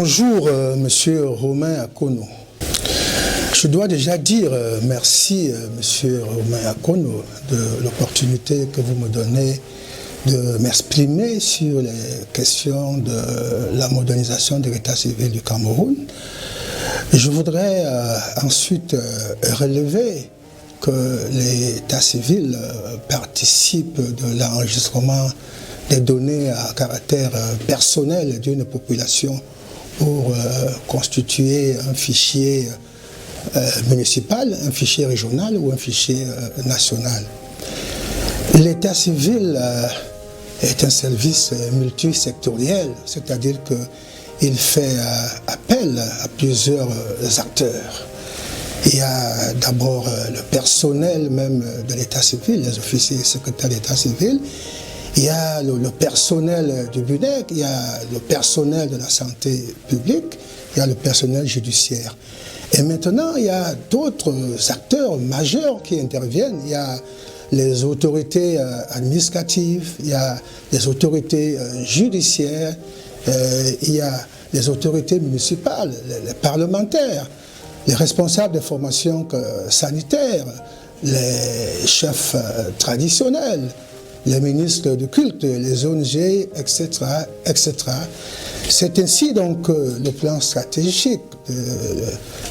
Bonjour, Monsieur Romain Akono. Je dois déjà dire merci, Monsieur Romain Akono, de l'opportunité que vous me donnez de m'exprimer sur les questions de la modernisation de l'état civil du Cameroun. Je voudrais ensuite relever que l'état civil participe de l'enregistrement des données à caractère personnel d'une population pour constituer un fichier municipal, un fichier régional ou un fichier national. L'état civil est un service multisectoriel, c'est-à-dire qu'il fait appel à plusieurs acteurs. Il y a d'abord le personnel même de l'état civil, les officiers et secrétaires d'état civil. Il y a le personnel du BUNEC, il y a le personnel de la santé publique, il y a le personnel judiciaire. Et maintenant, il y a d'autres acteurs majeurs qui interviennent. Il y a les autorités administratives, il y a les autorités judiciaires, il y a les autorités municipales, les parlementaires, les responsables des formations sanitaires, les chefs traditionnels, les ministres du culte, les ONG, etc., etc. C'est ainsi donc le plan stratégique de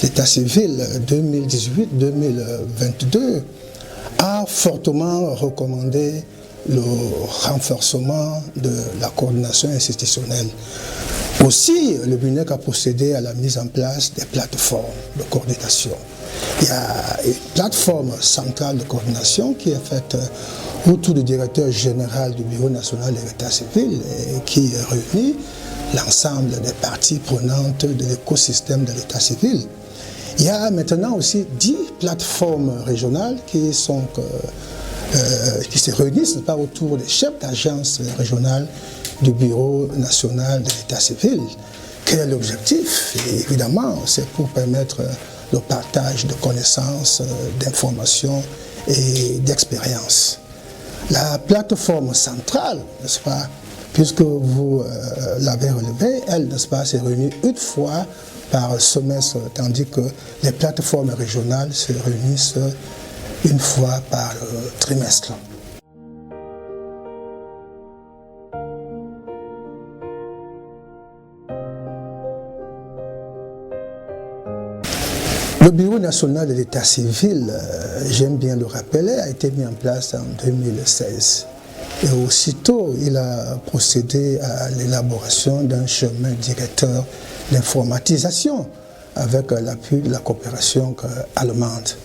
l'état civil 2018-2022 a fortement recommandé le renforcement de la coordination institutionnelle. Aussi, le BUNEC a procédé à la mise en place des plateformes de coordination. Il y a une plateforme centrale de coordination qui est faite autour du directeur général du Bureau national de l'état civil et qui réunit l'ensemble des parties prenantes de l'écosystème de l'état civil. Il y a maintenant aussi 10 plateformes régionales qui se réunissent pas autour des chefs d'agences régionales du Bureau national de l'état civil. Quel est l'objectif? Évidemment, c'est pour permettre le partage de connaissances, d'informations et d'expériences. La plateforme centrale, n'est-ce pas, puisque vous l'avez relevé, elle, n'est-ce pas, s'est réunie une fois par semestre, tandis que les plateformes régionales se réunissent une fois par trimestre. Le Bureau national de l'état civil, j'aime bien le rappeler, a été mis en place en 2016. Et aussitôt, il a procédé à l'élaboration d'un chemin directeur d'informatisation avec l'appui de la coopération allemande.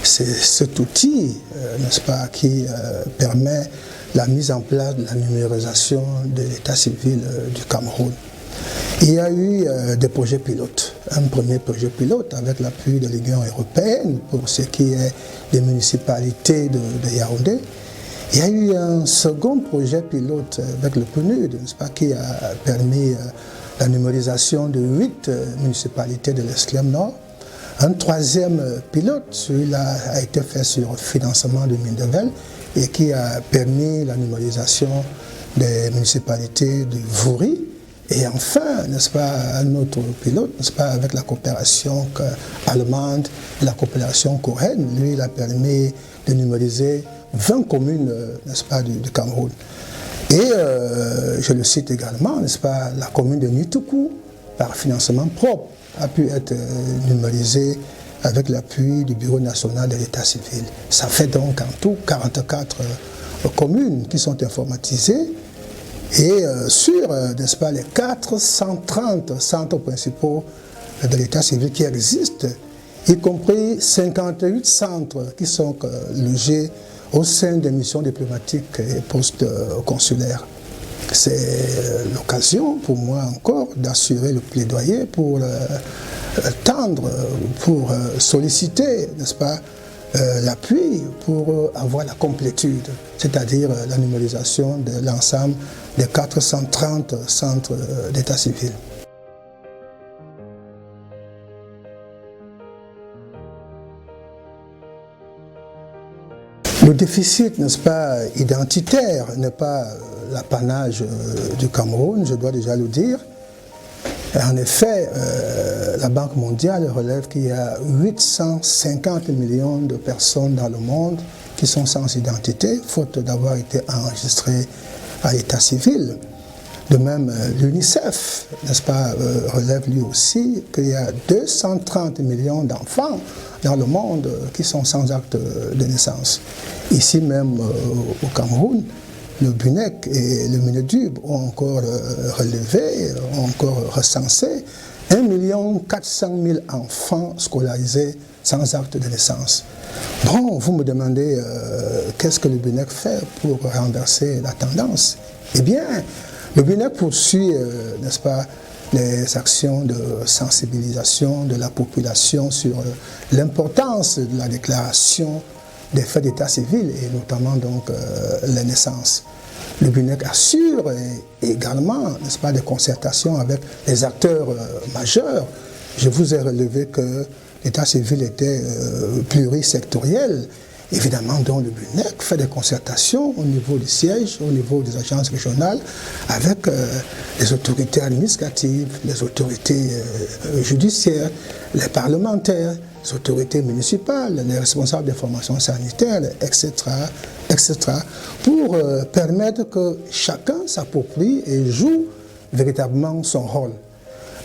C'est cet outil, n'est-ce pas, qui permet la mise en place de la numérisation de l'état civil du Cameroun. Il y a eu des projets pilotes. Un premier projet pilote avec l'appui de l'Union européenne pour ce qui est des municipalités de Yaoundé. Il y a eu un second projet pilote avec le PNUD, n'est-ce pas, qui a permis la numérisation de 8 municipalités de l'extrême nord. Un troisième pilote, celui-là a été fait sur le financement de Mindevel et qui a permis la numérisation des municipalités de Vouri. Et enfin, n'est-ce pas, un autre pilote, n'est-ce pas, avec la coopération allemande et la coopération coréenne, lui, il a permis de numériser 20 communes, n'est-ce pas, du Cameroun. Et je le cite également, n'est-ce pas, la commune de Nitoukou, par financement propre, a pu être numérisée avec l'appui du Bureau national de l'état civil. Ça fait donc en tout 44 communes qui sont informatisées. Et sur, n'est-ce pas, les 430 centres principaux de l'état civil qui existent, y compris 58 centres qui sont logés au sein des missions diplomatiques et postes consulaires. C'est l'occasion pour moi encore d'assurer le plaidoyer pour tendre, pour solliciter, n'est-ce pas, l'appui pour avoir la complétude, c'est-à-dire la numérisation de l'ensemble des 430 centres d'état civil. Le déficit, n'est-ce pas, identitaire n'est pas l'apanage du Cameroun, je dois déjà le dire. En effet, la Banque mondiale relève qu'il y a 850 millions de personnes dans le monde qui sont sans identité, faute d'avoir été enregistrées à l'état civil. De même, l'UNICEF, n'est-ce pas, relève lui aussi qu'il y a 230 millions d'enfants dans le monde qui sont sans acte de naissance. Ici même au Cameroun, le BUNEC et le MINEDUB ont encore relevé, ont encore recensé 1 400 000 enfants scolarisés sans acte de naissance. Bon, vous me demandez qu'est-ce que le BUNEC fait pour renverser la tendance? Eh bien, le BUNEC poursuit, n'est-ce pas, les actions de sensibilisation de la population sur l'importance de la déclaration des faits d'état civil et notamment donc les naissances. Le BUNEC assure également, n'est-ce pas, des concertations avec les acteurs majeurs. Je vous ai relevé que l'état civil était plurisectoriel. Évidemment, donc, le BUNEC fait des concertations au niveau du siège, au niveau des agences régionales, avec les autorités administratives, les autorités judiciaires, les parlementaires, les autorités municipales, les responsables des formations sanitaires, etc., etc., pour permettre que chacun s'approprie et joue véritablement son rôle.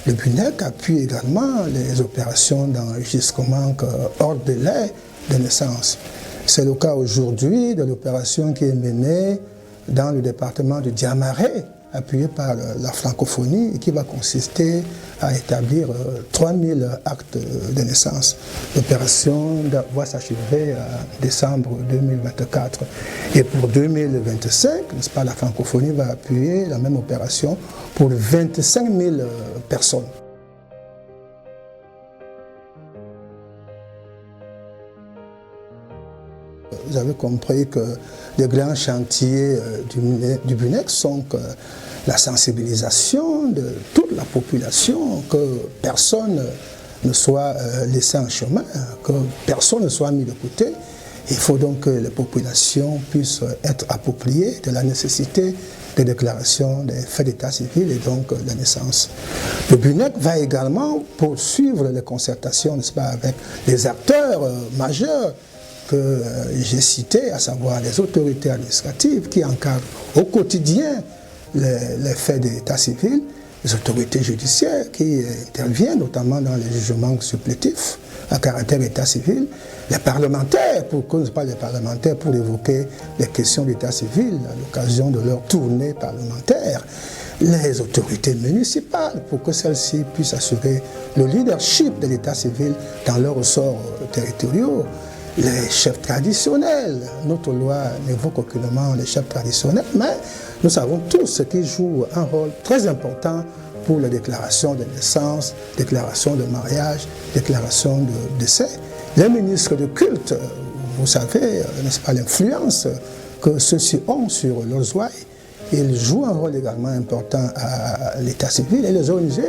Le BUNEC appuie également les opérations d'enregistrement hors délai de naissance. C'est le cas aujourd'hui de l'opération qui est menée dans le département de Diamaré, appuyée par la francophonie, et qui va consister à établir 3000 actes de naissance. L'opération va s'achever en décembre 2024. Et pour 2025, n'est-ce pas, la francophonie va appuyer la même opération pour 25 000 personnes. Vous avez compris que les grands chantiers du BUNEC sont la sensibilisation de toute la population, que personne ne soit laissé en chemin, que personne ne soit mis de côté. Il faut donc que les populations puissent être appropriées de la nécessité de déclaration des faits d'état civil et donc la naissance. Le BUNEC va également poursuivre les concertations, n'est-ce pas, avec les acteurs majeurs que j'ai cités, à savoir les autorités administratives qui encadrent au quotidien les faits d'état civil, les autorités judiciaires qui interviennent notamment dans les jugements supplétifs à caractère état civil, les parlementaires, pourquoi ne pas les parlementaires pour évoquer les questions d'état civil à l'occasion de leur tournée parlementaire, les autorités municipales pour que celles-ci puissent assurer le leadership de l'état civil dans leurs ressorts territoriaux, les chefs traditionnels. Notre loi n'évoque aucunement les chefs traditionnels, mais nous savons tous qu'ils jouent un rôle très important pour la déclaration de naissance, déclaration de mariage, déclaration de décès. Les ministres de culte, vous savez, n'est-ce pas, l'influence que ceux-ci ont sur leurs ouailles. Ils jouent un rôle également important à l'état civil et les ONG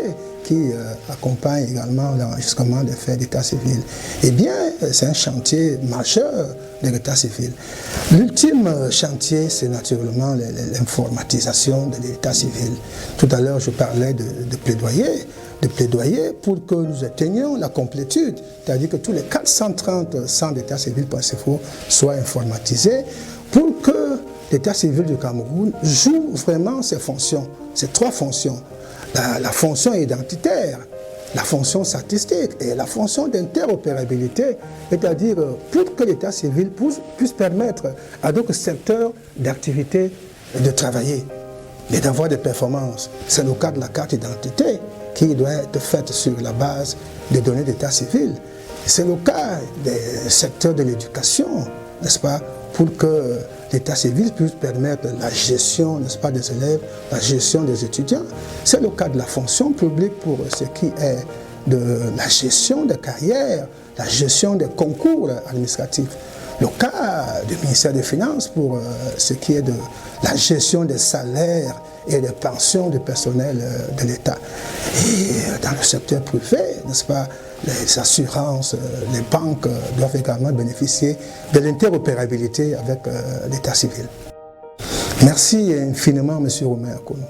qui accompagnent également l'enregistrement des faits d'état civil. Eh bien, c'est un chantier majeur de l'état civil. L'ultime chantier, c'est naturellement l'informatisation de l'état civil. Tout à l'heure, je parlais de plaidoyer pour que nous atteignions la complétude, c'est-à-dire que tous les 430 centres d'état civil principaux soient informatisés pour que l'état civil du Cameroun joue vraiment ses fonctions, ces trois fonctions. La fonction identitaire, la fonction statistique et la fonction d'interopérabilité, c'est-à-dire pour que l'état civil puisse permettre à d'autres secteurs d'activité de travailler et d'avoir des performances. C'est le cas de la carte d'identité qui doit être faite sur la base des données d'état civil. C'est le cas des secteurs de l'éducation, n'est-ce pas, pour que l'état civil puisse permettre la gestion, n'est-ce pas, des élèves, la gestion des étudiants. C'est le cas de la fonction publique pour ce qui est de la gestion des carrières, la gestion des concours administratifs. Le cas du ministère des Finances pour ce qui est de la gestion des salaires et des pensions du personnel de l'État. Et dans le secteur privé, n'est-ce pas, les assurances, les banques doivent également bénéficier de l'interopérabilité avec l'État civil. Merci infiniment, M. Romain Akono.